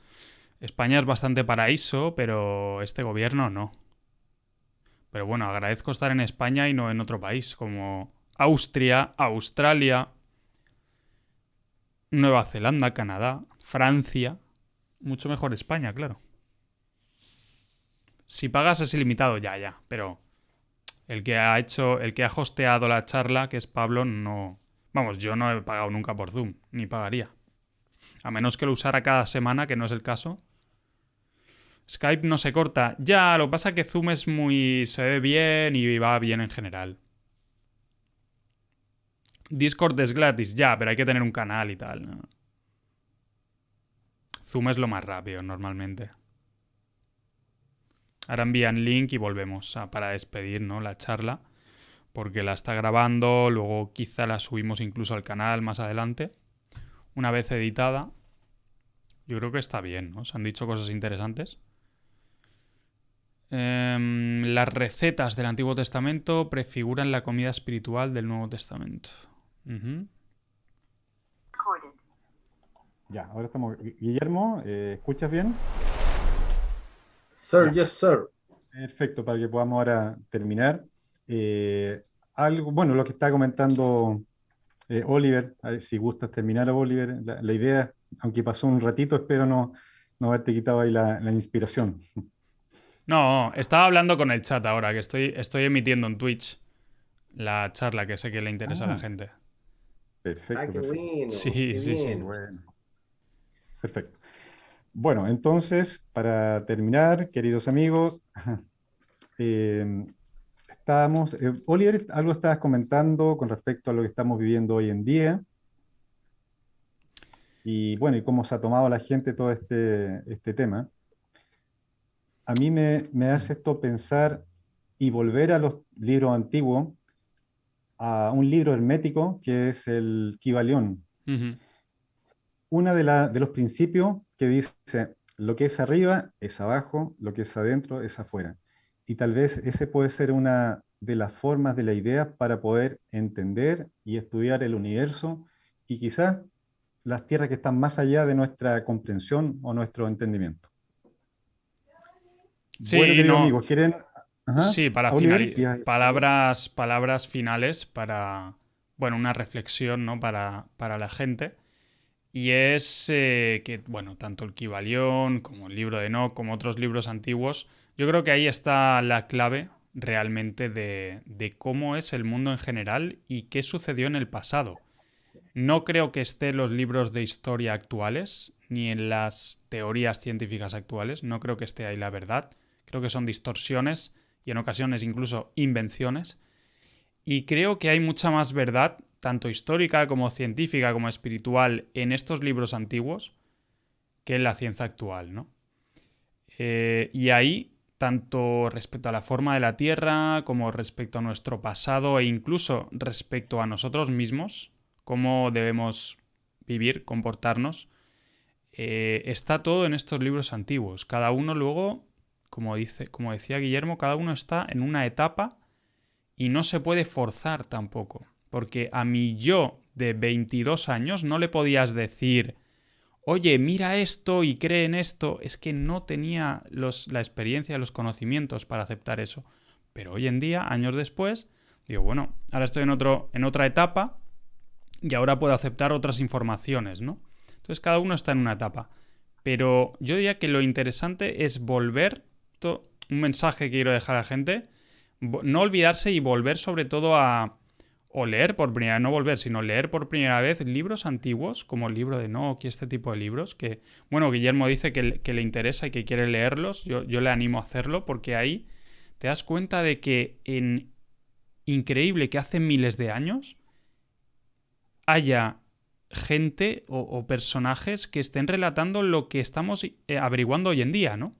es bastante paraíso, pero este gobierno no. Pero bueno, agradezco estar en España y no en otro país, como Austria, Australia, Nueva Zelanda, Canadá, Francia. Mucho mejor España, claro. Si pagas es ilimitado, ya. Pero el que ha hosteado la charla, que es Pablo, no. Vamos, yo no he pagado nunca por Zoom, ni pagaría. A menos que lo usara cada semana, que no es el caso. Skype no se corta. Ya, lo que pasa es que Zoom es muy... se ve bien y va bien en general. Discord es gratis, ya, pero hay que tener un canal y tal, ¿no? Zoom es lo más rápido, normalmente. Ahora envían link y volvemos para despedir, ¿no? La charla. porque la está grabando, luego quizá la subimos incluso al canal más adelante, una vez editada. Yo creo que está bien, ¿no? Se han dicho cosas interesantes. Las recetas del Antiguo Testamento prefiguran la comida espiritual del Nuevo Testamento. Ujú. Ya, ahora estamos. Guillermo, ¿escuchas bien? Sir, Ya, yes, sir. perfecto, para que podamos ahora terminar. Algo, bueno, lo que está comentando Oliver, a ver si gustas terminar, Oliver, la idea, aunque pasó un ratito, espero no haberte quitado ahí la inspiración. No, estaba hablando con el chat ahora, que estoy emitiendo en Twitch la charla que sé que le interesa a la Ah, gente. Ah, perfecto, qué perfecto. bueno, Sí, qué sí, sí. bien. Bueno, perfecto. Bueno, entonces, para terminar, queridos amigos, eh, Oliver, algo estabas comentando con respecto a lo que estamos viviendo hoy en día y bueno, y cómo se ha tomado la gente todo este tema. A mí me hace esto pensar y volver a los libros antiguos, a un libro hermético que es el Kybalión. Ujú. Una de los principios que dice, lo que es arriba es abajo, lo que es adentro es afuera. Y tal vez ese puede ser una de las formas de la idea para poder entender y estudiar el universo y quizás las tierras que están más allá de nuestra comprensión o nuestro entendimiento. Bueno, Sí, queridos no. amigos, ¿quieren? Ajá, Sí, para Oliver, finalizar. Palabras finales para. Bueno, una reflexión, ¿no? Para la gente. Y es que, bueno, tanto el Kybalión como el libro de Enoch, como otros libros antiguos, yo creo que ahí está la clave realmente de cómo es el mundo en general y qué sucedió en el pasado. No creo que esté en los libros de historia actuales, ni en las teorías científicas actuales, no creo que esté ahí la verdad. Creo que son distorsiones y en ocasiones incluso invenciones. Y creo que hay mucha más verdad, tanto histórica como científica como espiritual, en estos libros antiguos que en la ciencia actual, ¿no? Y ahí, tanto respecto a la forma de la Tierra, como respecto a nuestro pasado e incluso respecto a nosotros mismos, cómo debemos vivir, comportarnos, está todo en estos libros antiguos. Cada uno luego, como decía Guillermo, cada uno está en una etapa y no se puede forzar tampoco. Porque a mi yo de 22 años no le podías decir, oye, mira esto y cree en esto. Es que no tenía la experiencia, los conocimientos para aceptar eso. Pero hoy en día, años después, digo, bueno, ahora estoy en otra etapa y ahora puedo aceptar otras informaciones, ¿no? Entonces cada uno está en una etapa. Pero yo diría que lo interesante es volver, un mensaje que quiero dejar a la gente, no olvidarse y volver sobre todo o leer por primera vez, no volver, sino leer por primera vez libros antiguos, como el libro de Enoch y este tipo de libros, que, bueno, Guillermo dice que le interesa y que quiere leerlos, yo le animo a hacerlo, porque ahí te das cuenta de que increíble que hace miles de años haya gente o personajes que estén relatando lo que estamos averiguando hoy en día, ¿no?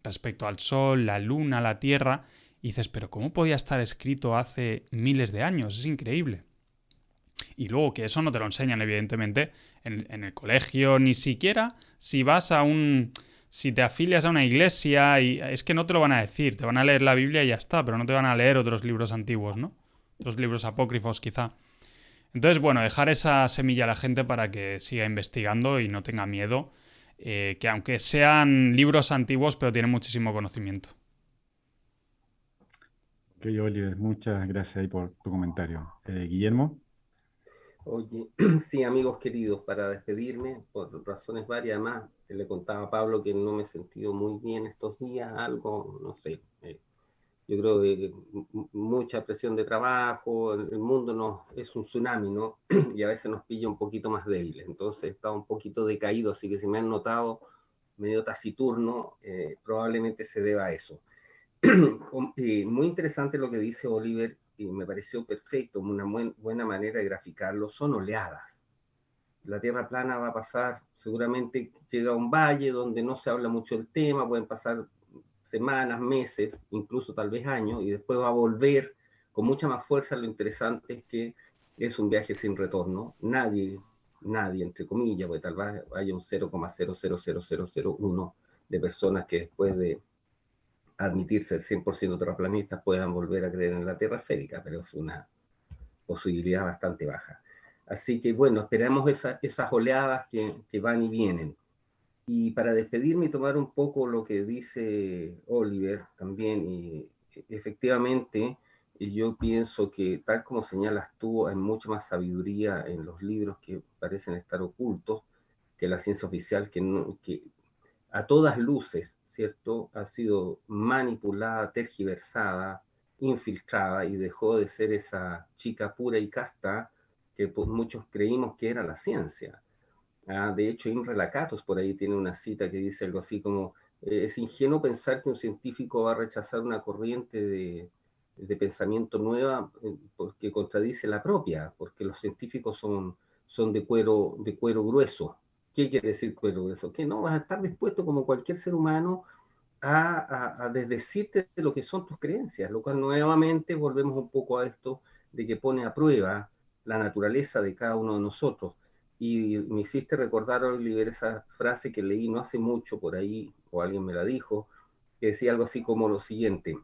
Respecto al Sol, la Luna, la Tierra. Y dices, pero ¿cómo podía estar escrito hace miles de años? Es increíble. Y luego que eso no te lo enseñan, evidentemente, en el colegio, ni siquiera si vas a un... Si te afilias a una iglesia, y es que no te lo van a decir, te van a leer la Biblia y ya está, pero no te van a leer otros libros antiguos, ¿no? Otros libros apócrifos, quizá. Entonces, bueno, dejar esa semilla a la gente para que siga investigando y no tenga miedo, que aunque sean libros antiguos, pero tienen muchísimo conocimiento. ok, Oliver, muchas gracias ahí por tu comentario. Guillermo, Oye, sí, amigos queridos, para despedirme, por razones varias, además, le contaba a Pablo que no me he sentido muy bien estos días, algo, no sé, yo creo que mucha presión de trabajo, el mundo es un tsunami, ¿no? Y a veces nos pilla un poquito más débiles, entonces he estado un poquito decaído, así que si me han notado medio taciturno, probablemente se deba a eso. Muy interesante lo que dice Oliver y me pareció perfecto, una buena manera de graficarlo, son oleadas. La Tierra plana va a pasar, seguramente llega a un valle donde no se habla mucho del tema, pueden pasar semanas, meses, incluso tal vez años, y después va a volver con mucha más fuerza. Lo interesante es que es un viaje sin retorno. Nadie, entre comillas, porque tal vez haya un 0,000001 de personas que después de admitirse el 100% terraplanistas puedan volver a creer en la Tierra esférica, pero es una posibilidad bastante baja. Así que bueno, esperamos esas oleadas que van y vienen. Y para despedirme y tomar un poco lo que dice Oliver también, y efectivamente yo pienso que tal como señalas tú, hay mucha más sabiduría en los libros que parecen estar ocultos que la ciencia oficial, que a todas luces, ¿cierto?, ha sido manipulada, tergiversada, infiltrada, y dejó de ser esa chica pura y casta que pues, muchos creímos que era la ciencia. De hecho, Imre Lakatos por ahí tiene una cita que dice algo así como, es ingenuo pensar que un científico va a rechazar una corriente de pensamiento nueva porque contradice la propia, porque los científicos son de cuero grueso. ¿Qué quiere decir cuero grueso? Que no vas a estar dispuesto como cualquier ser humano a desdecirte de lo que son tus creencias, lo cual nuevamente volvemos un poco a esto de que pone a prueba la naturaleza de cada uno de nosotros. Y me hiciste recordar, Oliver, esa frase que leí no hace mucho por ahí, o alguien me la dijo, que decía algo así como lo siguiente: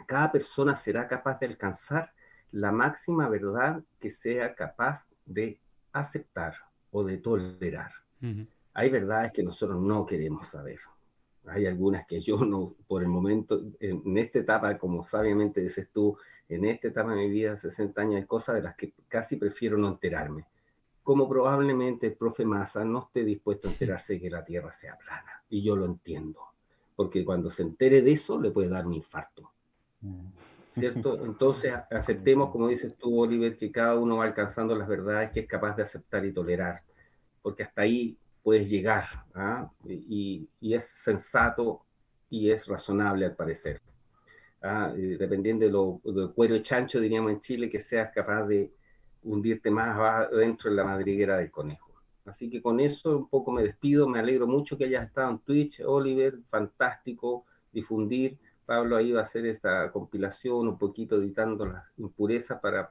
cada persona será capaz de alcanzar la máxima verdad que sea capaz de aceptar o de tolerar. Hay verdades que nosotros no queremos saber. Hay algunas que yo no, por el momento, en esta etapa, como sabiamente dices tú, en esta etapa de mi vida, 60 años, hay cosas de las que casi prefiero no enterarme. Como probablemente el profe Massa no esté dispuesto a enterarse de que la Tierra sea plana. Y yo lo entiendo. Porque cuando se entere de eso, le puede dar un infarto. ¿Cierto? Entonces aceptemos, como dices tú, Oliver, que cada uno va alcanzando las verdades que es capaz de aceptar y tolerar. Porque hasta ahí puedes llegar, y es sensato y es razonable al parecer. Dependiendo de cuero y chancho, diríamos en Chile, que seas capaz de hundirte más dentro de la madriguera del conejo. Así que con eso un poco me despido. Me alegro mucho que hayas estado en Twitch, Oliver. Fantástico difundir. Pablo ahí va a hacer esta compilación, un poquito editando las impurezas para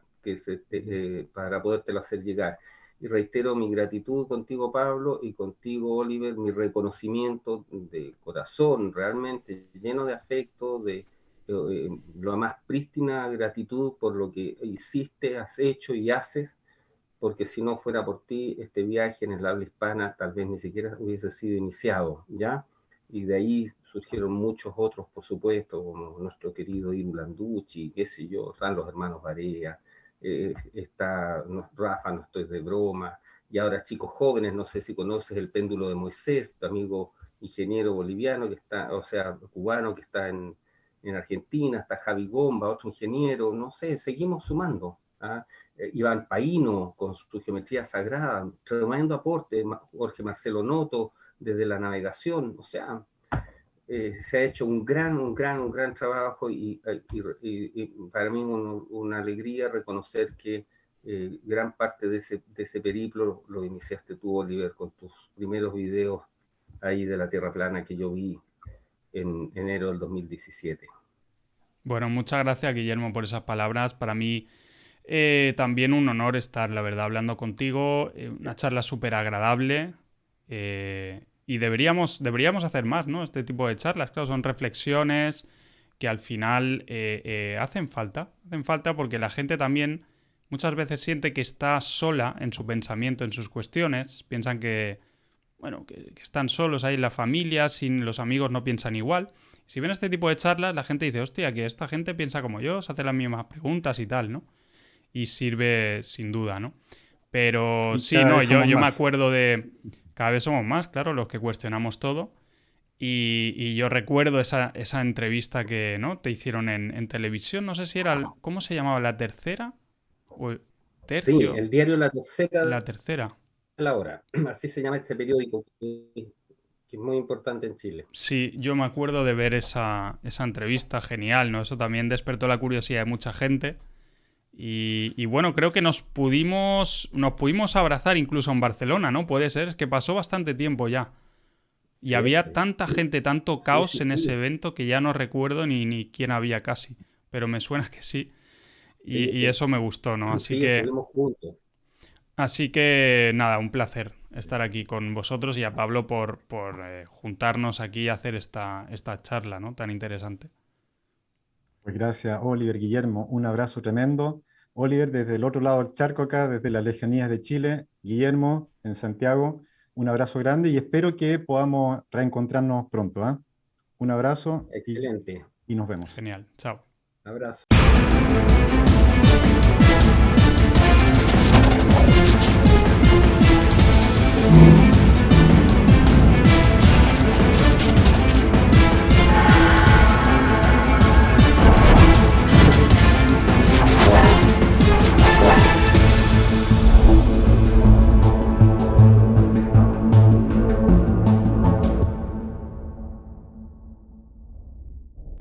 podértelo hacer llegar. Y reitero mi gratitud contigo, Pablo, y contigo, Oliver, mi reconocimiento de corazón, realmente lleno de afecto, de la más prístina gratitud por lo que hiciste, has hecho y haces, porque si no fuera por ti, este viaje en el habla hispana tal vez ni siquiera hubiese sido iniciado, ¿ya? Y de ahí surgieron muchos otros, por supuesto, como nuestro querido Iru Landucci, qué sé yo, están los hermanos Barea, está Rafa, no estoy de broma, y ahora chicos jóvenes, no sé si conoces El péndulo de Moisés, tu amigo ingeniero boliviano, que está, o sea, cubano, que está en Argentina, está Javi Gomba, otro ingeniero, no sé, seguimos sumando. Iván Paino con su geometría sagrada, tremendo aporte, Jorge Marcelo Noto desde la navegación, o sea, se ha hecho un gran trabajo, y para mí una alegría reconocer que gran parte de ese periplo lo iniciaste tú, Oliver, con tus primeros videos ahí de la Tierra plana que yo vi en enero del 2017. Bueno, muchas gracias, Guillermo, por esas palabras. Para mí también un honor estar, la verdad, hablando contigo. Una charla súper agradable. Y deberíamos hacer más, ¿no? Este tipo de charlas, claro, son reflexiones que al final hacen falta. Hacen falta porque la gente también muchas veces siente que está sola en su pensamiento, en sus cuestiones. Piensan que, bueno, que están solos ahí en la familia, sin los amigos no piensan igual. Si ven este tipo de charlas, la gente dice, hostia, que esta gente piensa como yo, se hace las mismas preguntas y tal, ¿no? Y sirve sin duda, ¿no? Pero Y sí, cada no, vez yo somos me más. acuerdo de... Cada vez somos más, claro, los que cuestionamos todo. Y yo recuerdo esa entrevista que, ¿no?, te hicieron en televisión. No sé si era... ¿Cómo se llamaba? ¿La tercera? ¿O el Sí, tercio? el diario La Tercera La tercera. de la Hora, así se llama este periódico que es muy importante en Chile. Sí, yo me acuerdo de ver esa entrevista, genial, ¿no? Eso también despertó la curiosidad de mucha gente. Y bueno, creo que nos pudimos abrazar incluso en Barcelona, ¿no? Puede ser, es que pasó bastante tiempo ya. Y Sí, había sí, tanta gente, tanto sí, caos sí, en ese sí. evento que ya no recuerdo ni quién había casi. Pero me suena que sí. Sí, y eso me gustó, ¿no? sí, estuvimos juntos. Así que nada, un placer estar aquí con vosotros y a Pablo por juntarnos aquí y hacer esta charla, ¿no? Tan interesante. Pues gracias, Oliver, Guillermo. Un abrazo tremendo. Oliver, desde el otro lado del charco acá, desde las lejanías de Chile. Guillermo, en Santiago. Un abrazo grande y espero que podamos reencontrarnos pronto, ¿ah? Un abrazo Excelente. y nos vemos. Genial, chao. Abrazo.